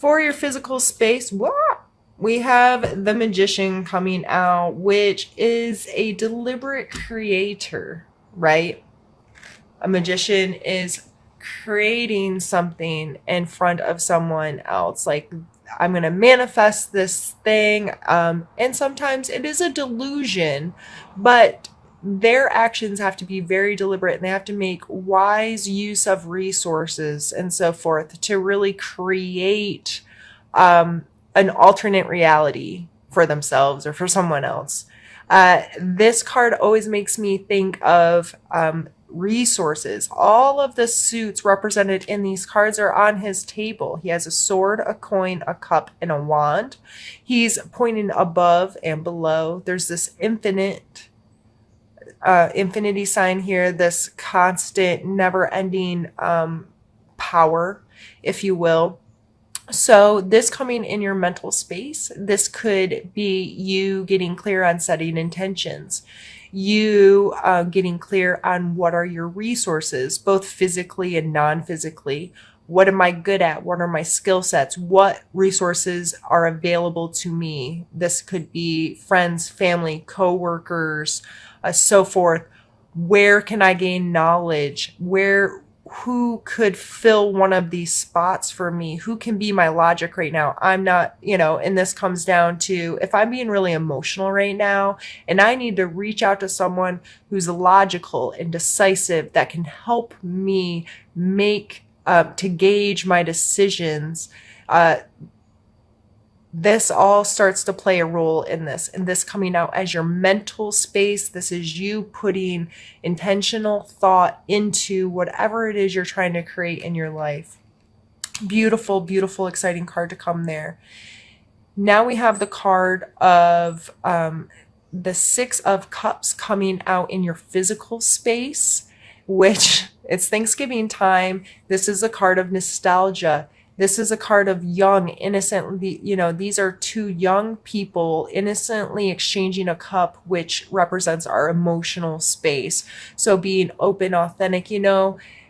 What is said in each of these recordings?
For your physical space, we have the Magician coming out, which is a deliberate creator, right? A magician is creating something in front of someone else. Like, I'm going to manifest this thing. And sometimes it is a delusion, but their actions have to be very deliberate and they have to make wise use of resources and so forth to really create an alternate reality for themselves or for someone else. This card always makes me think of resources. All of the suits represented in these cards are on his table. He has a sword, a coin, a cup, and a wand. He's pointing above and below. There's this infinity sign here, this constant, never-ending power, if you will. So this coming in your mental space, this could be you getting clear on setting intentions, you getting clear on what are your resources, both physically and non-physically. What am I good at? What are my skill sets? What resources are available to me? This could be friends, family, co-workers, so forth. Where can I gain knowledge? Who could fill one of these spots for me? Who can be my logic right now? I'm not, and this comes down to if I'm being really emotional right now and I need to reach out to someone who's logical and decisive that can help me make, to gauge my decisions, this all starts to play a role in this. And this coming out as your mental space, this is you putting intentional thought into whatever it is you're trying to create in your life. Beautiful, beautiful, exciting card to come there. Now we have the card of the Six of Cups coming out in your physical space, which it's Thanksgiving time. This is a card of nostalgia. This is a card of young, innocent, these are two young people innocently exchanging a cup, which represents our emotional space. So being open, authentic,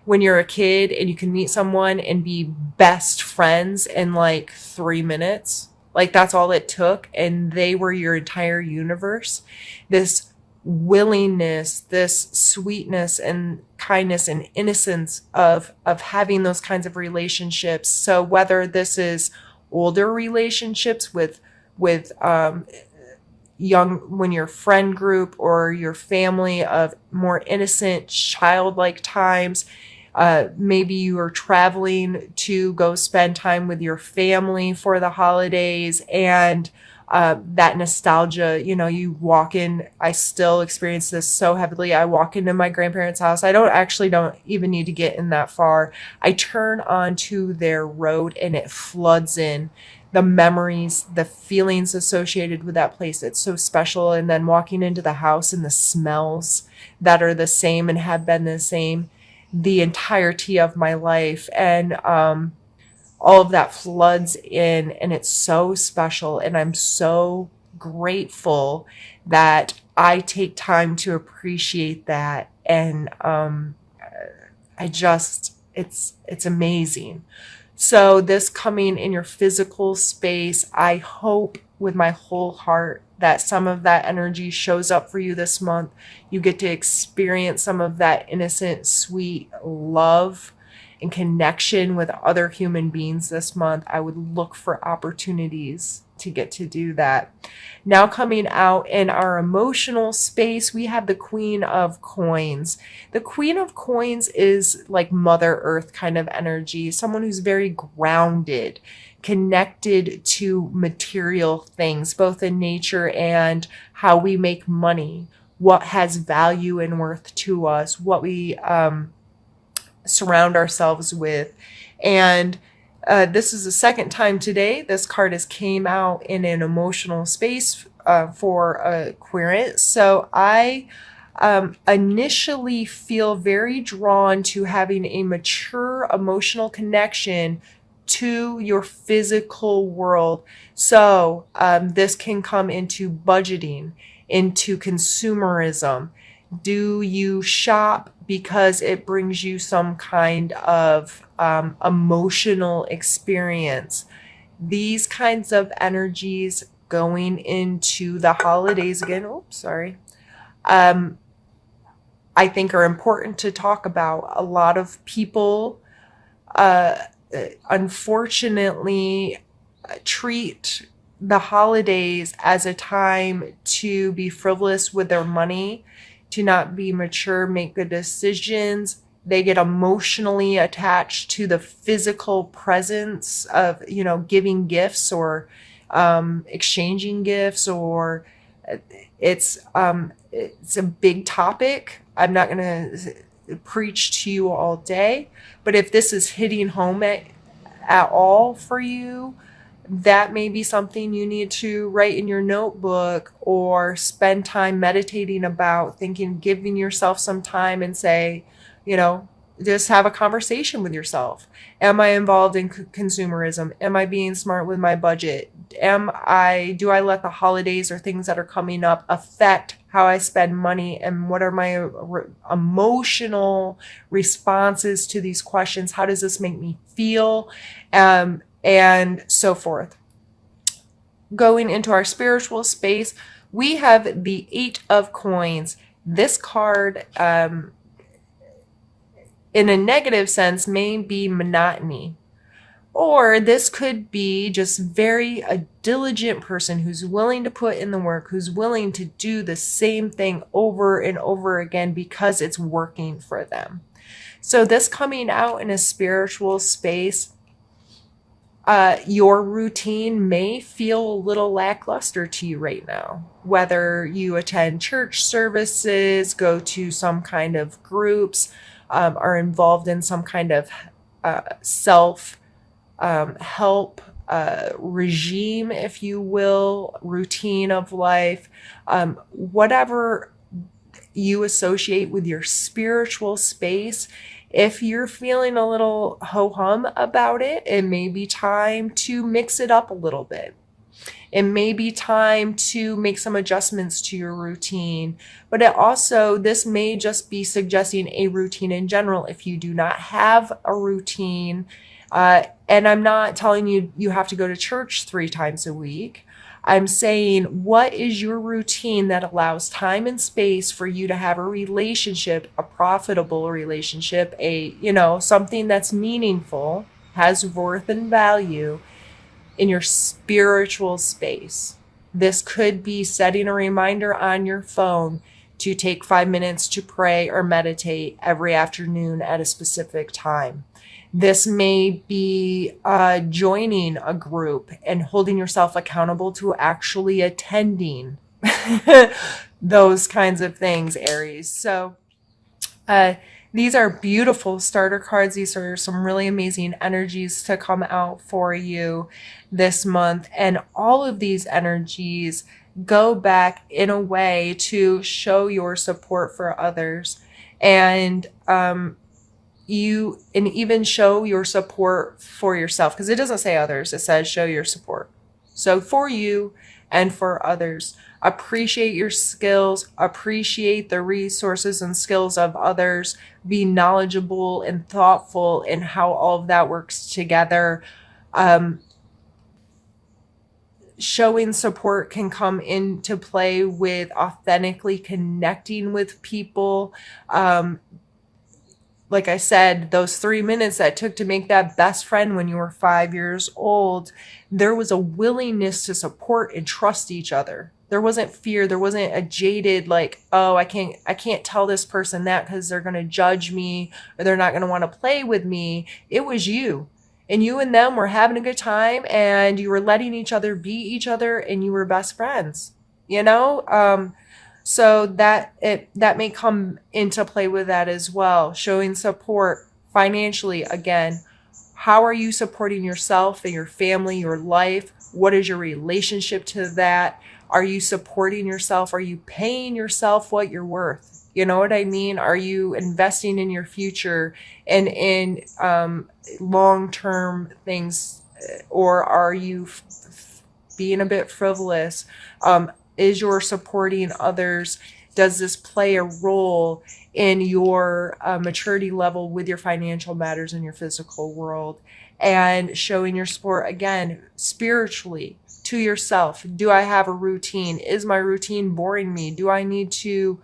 when you're a kid and you can meet someone and be best friends in like 3 minutes, like that's all it took. And they were your entire universe. This willingness, this sweetness and kindness and innocence of having those kinds of relationships. So whether this is older relationships with young, when your friend group or your family of more innocent childlike times, maybe you are traveling to go spend time with your family for the holidays and that nostalgia, you walk in, I still experience this so heavily. I walk into my grandparents' house. I don't even need to get in that far. I turn onto their road and it floods in the memories, the feelings associated with that place. It's so special. And then walking into the house and the smells that are the same and have been the same the entirety of my life. And, all of that floods in and it's so special. And I'm so grateful that I take time to appreciate that. And it's amazing. So this coming in your physical space, I hope with my whole heart that some of that energy shows up for you this month. You get to experience some of that innocent, sweet love and connection with other human beings this month. I would look for opportunities to get to do that. Now coming out in our emotional space, we have the Queen of Coins. The Queen of Coins is like Mother Earth kind of energy, someone who's very grounded, connected to material things, both in nature and how we make money, what has value and worth to us, what we surround ourselves with. And this is the second time today this card has came out in an emotional space for Aquarius. So I initially feel very drawn to having a mature emotional connection to your physical world. So this can come into budgeting, into consumerism. Do you shop because it brings you some kind of emotional experience? These kinds of energies going into the holidays again, oops, sorry, I think are important to talk about. A lot of people, uh, unfortunately, treat the holidays as a time to be frivolous with their money, to not be mature, make good decisions. They get emotionally attached to the physical presence of, giving gifts or exchanging gifts, or it's a big topic. I'm not going to preach to you all day, but if this is hitting home at all for you, that may be something you need to write in your notebook or spend time meditating about, thinking, giving yourself some time and say, you know, just have a conversation with yourself. Am I involved in consumerism? Am I being smart with my budget? Do I let the holidays or things that are coming up affect how I spend money? And what are my emotional responses to these questions? How does this make me feel? And so forth. Going into our spiritual space, we have the Eight of Coins. This card, in a negative sense, may be monotony. Or this could be just a diligent person who's willing to put in the work, who's willing to do the same thing over and over again because it's working for them. So this coming out in a spiritual space, your routine may feel a little lackluster to you right now. Whether you attend church services, go to some kind of groups, are involved in some kind of self help regime, if you will, routine of life, whatever you associate with your spiritual space. If you're feeling a little ho-hum about it, it may be time to mix it up a little bit. It may be time to make some adjustments to your routine, but this may just be suggesting a routine in general. If you do not have a routine, and I'm not telling you you have to go to church 3 times a week. I'm saying, what is your routine that allows time and space for you to have a relationship, a profitable relationship, something that's meaningful, has worth and value in your spiritual space? This could be setting a reminder on your phone to take 5 minutes to pray or meditate every afternoon at a specific time. This may be joining a group and holding yourself accountable to actually attending those kinds of things, Aries. So these are beautiful starter cards. These are some really amazing energies to come out for you this month. And all of these energies go back in a way to show your support for others. And even show your support for yourself, because it doesn't say others, it says show your support. So for you and for others, appreciate your skills, appreciate the resources and skills of others, be knowledgeable and thoughtful in how all of that works together. Showing support can come into play with authentically connecting with people. Like I said, those 3 minutes that took to make that best friend when you were 5 years old, there was a willingness to support and trust each other. There wasn't fear. There wasn't a jaded, like, oh, I can't tell this person that because they're going to judge me or they're not going to want to play with me. It was you. And you and them were having a good time and you were letting each other be each other and you were best friends, So that may come into play with that as well. Showing support financially. Again, how are you supporting yourself and your family, your life? What is your relationship to that? Are you supporting yourself? Are you paying yourself what you're worth? You know what I mean? Are you investing in your future and in long-term things? Or are you being a bit frivolous? Is your supporting others? Does this play a role in your maturity level with your financial matters in your physical world? and showing your support again spiritually to yourself. Do I have a routine? Is my routine boring me? Do I need to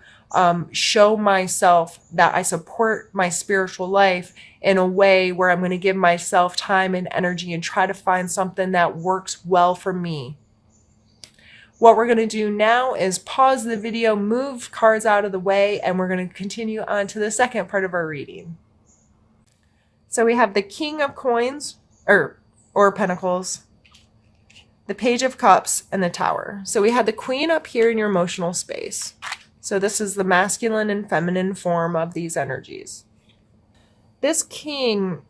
show myself that I support my spiritual life in a way where I'm going to give myself time and energy and try to find something that works well for me? What we're going to do now is pause the video, move cards out of the way, and we're going to continue on to the second part of our reading. So we have the King of Coins, or Pentacles, the Page of Cups, and the Tower. So we had the Queen up here in your emotional space. So this is the masculine and feminine form of these energies. This King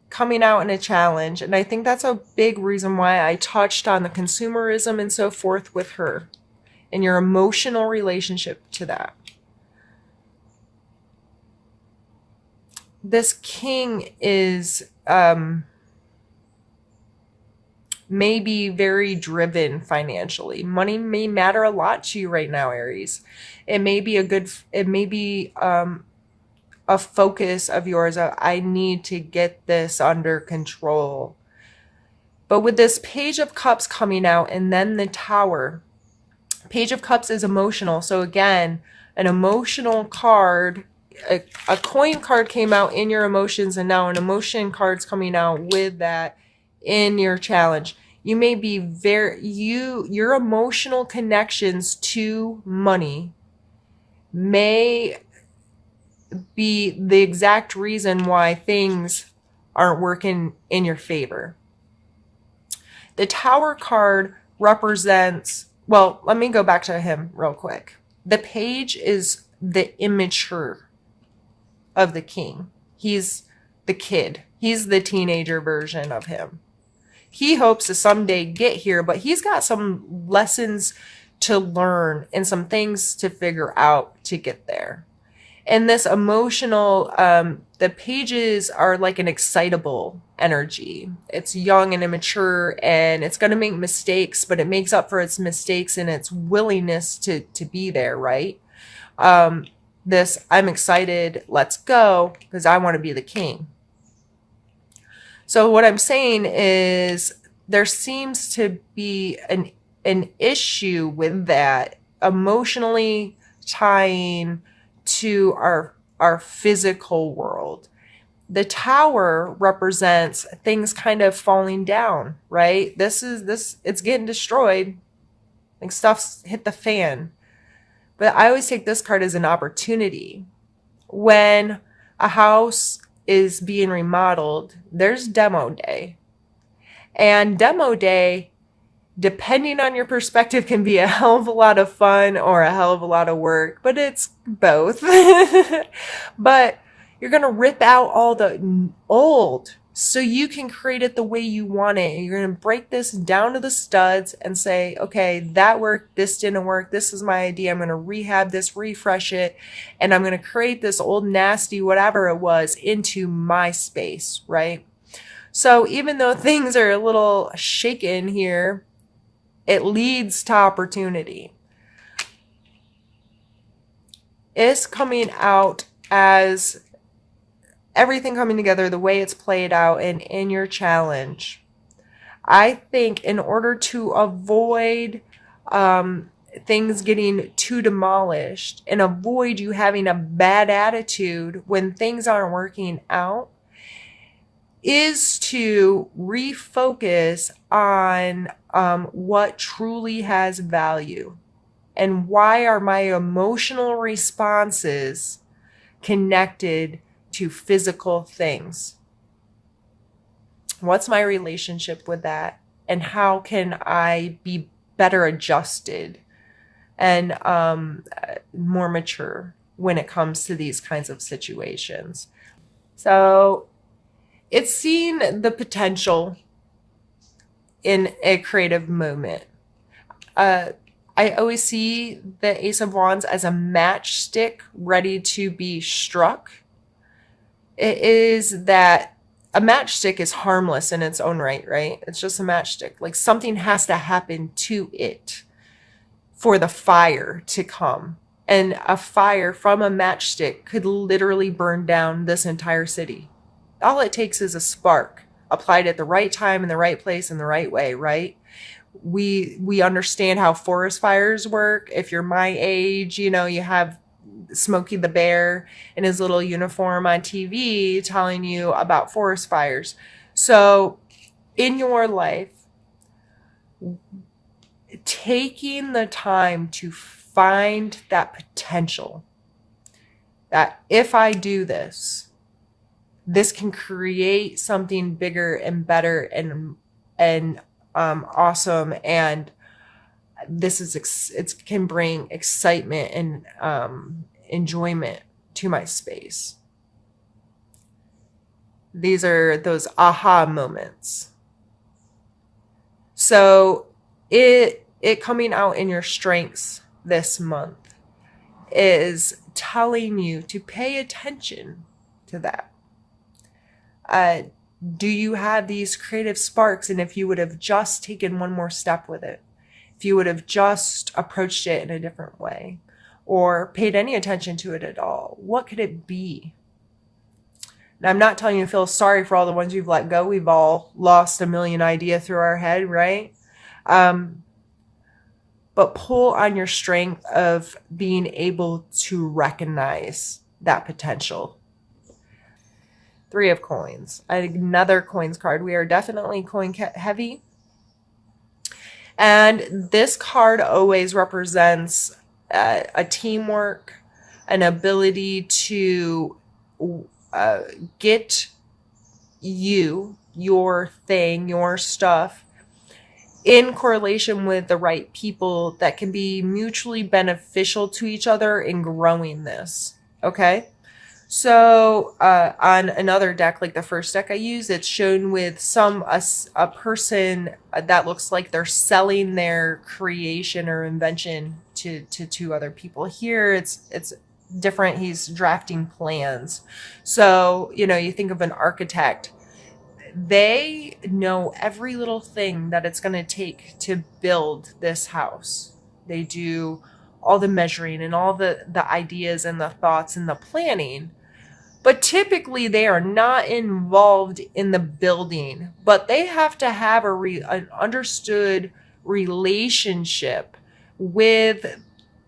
coming out in a challenge, and I think that's a big reason why I touched on the consumerism and so forth with her and your emotional relationship to that. This King is may be very driven financially. Money may matter a lot to you right now, Aries. It may be a focus of yours of, I need to get this under control. But with this Page of Cups coming out and then the Tower, Page of Cups is emotional. So again, an emotional card, a coin card came out in your emotions, and now an emotion card's coming out with that in your challenge. You may be your emotional connections to money may be the exact reason why things aren't working in your favor. The Tower card represents, well, let me go back to him real quick. The Page is the immature of the King. He's the kid. He's the teenager version of him. He hopes to someday get here, but he's got some lessons to learn and some things to figure out to get there. And this emotional, the Pages are like an excitable energy. It's young and immature, and it's going to make mistakes, but it makes up for its mistakes and its willingness to be there, right? This, I'm excited, let's go, because I want to be the king. So what I'm saying is there seems to be an issue with that emotionally tying to our physical world. The Tower represents things kind of falling down, right? It's getting destroyed. Like stuff's hit the fan. But I always take this card as an opportunity. When a house is being remodeled, there's demo day. And demo day, depending on your perspective, can be a hell of a lot of fun or a hell of a lot of work, but it's both. But you're going to rip out all the old so you can create it the way you want it. You're going to break this down to the studs and say, okay, that worked, this didn't work, this is my idea, I'm going to rehab this, refresh it, and I'm going to create this old nasty whatever it was into my space, right? So even though things are a little shaken here, it leads to opportunity. It's coming out as everything coming together the way it's played out and in your challenge. I think in order to avoid things getting too demolished and avoid you having a bad attitude when things aren't working out, is to refocus on what truly has value and why are my emotional responses connected to physical things. What's my relationship with that? And how can I be better adjusted and more mature when it comes to these kinds of situations? So it's seen the potential in a creative movement. I always see the Ace of Wands as a matchstick ready to be struck. It is that a matchstick is harmless in its own right, right? It's just a matchstick. Like something has to happen to it for the fire to come. And a fire from a matchstick could literally burn down this entire city. All it takes is a spark, applied at the right time in the right place in the right way, right? We understand how forest fires work. If you're my age, you know, you have Smokey the Bear in his little uniform on TV telling you about forest fires. So in your life, taking the time to find that potential, that if I do this, this can create something bigger and better and awesome, and this is it can bring excitement and enjoyment to my space. These are those aha moments. So it coming out in your strengths this month is telling you to pay attention to that. Do you have these creative sparks? And if you would have just taken one more step with it, if you would have just approached it in a different way or paid any attention to it at all, what could it be? And I'm not telling you to feel sorry for all the ones you've let go. We've all lost a million ideas through our head, right? But pull on your strength of being able to recognize that potential. 3 of coins, another coins card. We are definitely coin heavy. And this card always represents a teamwork, an ability to get your thing, your stuff in correlation with the right people that can be mutually beneficial to each other in growing this. Okay. So on another deck, like the first deck I use, it's shown with a person that looks like they're selling their creation or invention to two other people. Here it's different. He's drafting plans. So, you know, you think of an architect. They know every little thing that it's going to take to build this house. They do all the measuring and all the ideas and the thoughts and the planning. But typically they are not involved in the building, but they have to have an understood relationship with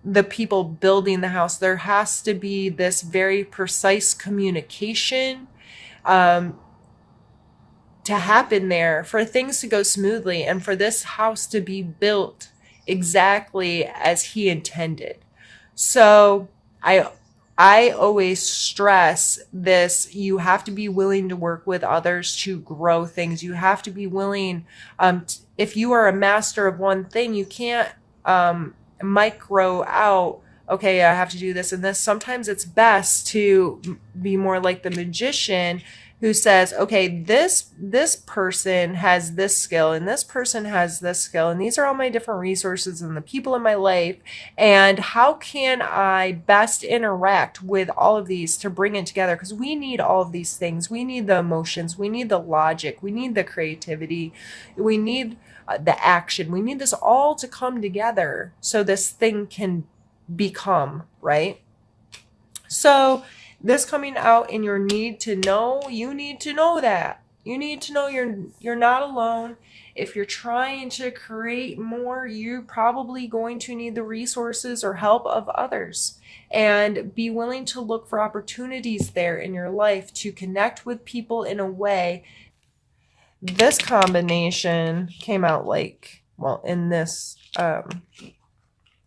the people building the house. There has to be this very precise communication to happen there for things to go smoothly and for this house to be built exactly as he intended. So I always stress this. You have to be willing to work with others to grow things. You have to be willing, if you are a master of one thing, you can't micro out, okay, I have to do this and this. Sometimes it's best to be more like the magician who says, okay, this person has this skill and this person has this skill, and these are all my different resources and the people in my life, and how can I best interact with all of these to bring it together? Because we need all of these things. We need the emotions, we need the logic, we need the creativity, we need the action. We need this all to come together so this thing can become, right? So this coming out in your need to know, you need to know that. You need to know you're not alone. If you're trying to create more, you're probably going to need the resources or help of others. And be willing to look for opportunities there in your life to connect with people in a way. This combination came out like, well, in this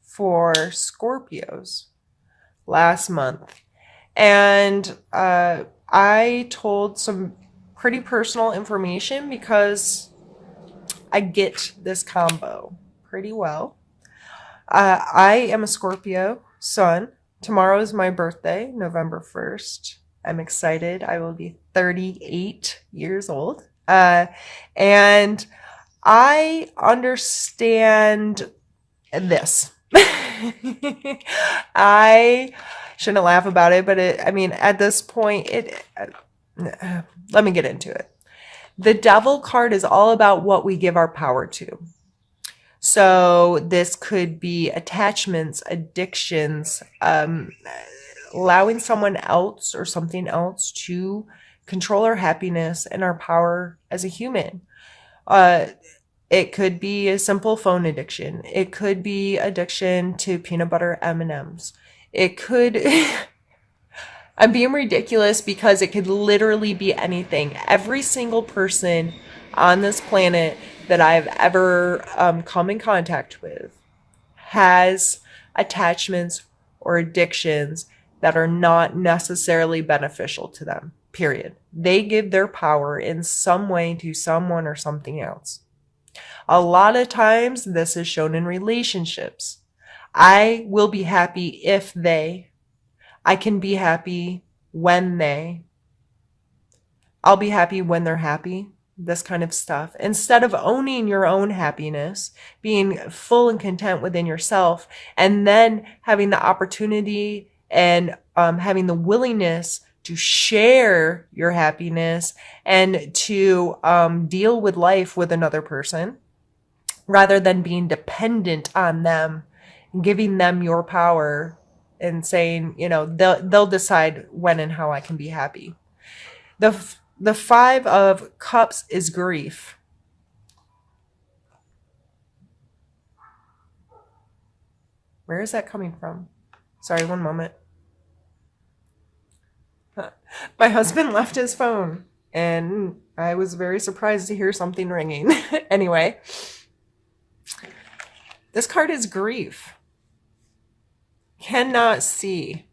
for Scorpios last month. And I told some pretty personal information because I get this combo pretty well. I am a Scorpio sun. Tomorrow is my birthday, November 1st. I'm excited. I will be 38 years old. And I understand this. I shouldn't laugh about it, but at this point, let me get into it. The Devil card is all about what we give our power to. So this could be attachments, addictions, allowing someone else or something else to control our happiness and our power as a human. Uh, it could be a simple phone addiction. It could be addiction to peanut butter M&Ms. It could, I'm being ridiculous because it could literally be anything. Every single person on this planet that I've ever come in contact with has attachments or addictions that are not necessarily beneficial to them, period. They give their power in some way to someone or something else. A lot of times this is shown in relationships. I will be happy if they, I can be happy when they, I'll be happy when they're happy, this kind of stuff. Instead of owning your own happiness, being full and content within yourself, and then having the opportunity and having the willingness to share your happiness and to deal with life with another person, rather than being dependent on them, giving them your power and saying, you know, they'll decide when and how I can be happy. The Five of Cups is grief. Where is that coming from? Sorry, one moment. My husband left his phone, and I was very surprised to hear something ringing. Anyway, this card is grief. Cannot see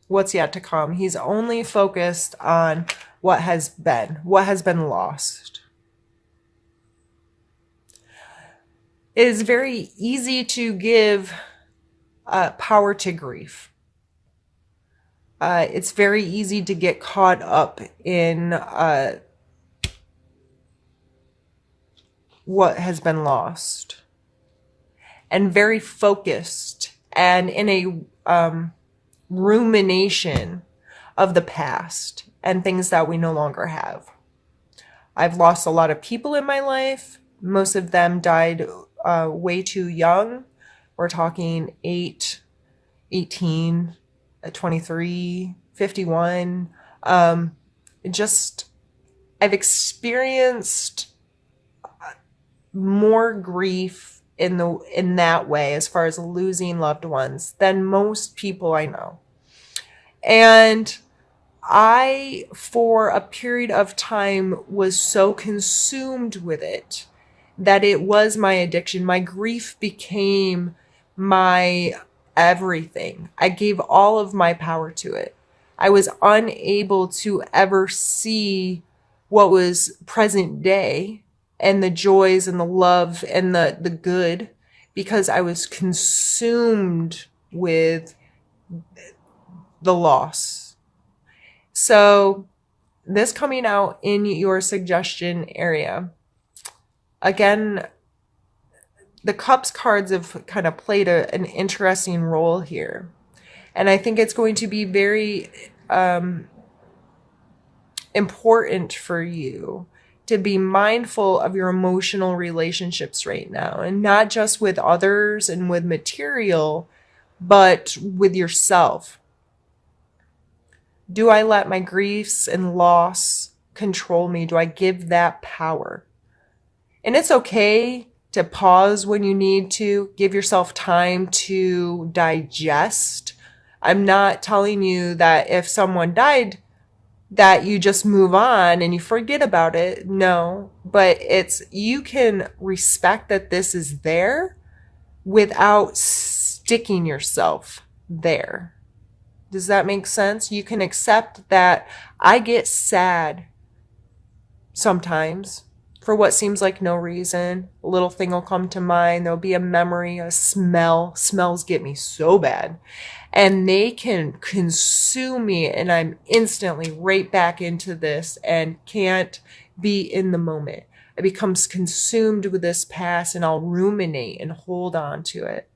what's yet to come. He's only focused on what has been lost. It is very easy to give power to grief. It's very easy to get caught up in what has been lost, and very focused and in a rumination of the past and things that we no longer have. I've lost a lot of people in my life. Most of them died way too young. We're talking 8, 18, 23, 51. I've experienced more grief in that way, as far as losing loved ones, than most people I know. And I, for a period of time, was so consumed with it that it was my addiction. My grief became my everything. I gave all of my power to it. I was unable to ever see what was present day and the joys and the love and the good, because I was consumed with the loss. So this coming out in your suggestion area, again, the Cups cards have kind of played an interesting role here. And I think it's going to be very important for you to be mindful of your emotional relationships right now, and not just with others and with material, but with yourself. Do I let my griefs and loss control me? Do I give that power? And it's okay to pause when you need to. Give yourself time to digest. I'm not telling you that if someone died, that you just move on and you forget about it. No, but you can respect that this is there without sticking yourself there. Does that make sense? You can accept that I get sad sometimes for what seems like no reason. A little thing will come to mind. There'll be a memory, a smell. Smells get me so bad. And they can consume me, and I'm instantly right back into this and can't be in the moment. I become consumed with this past, and I'll ruminate and hold on to it.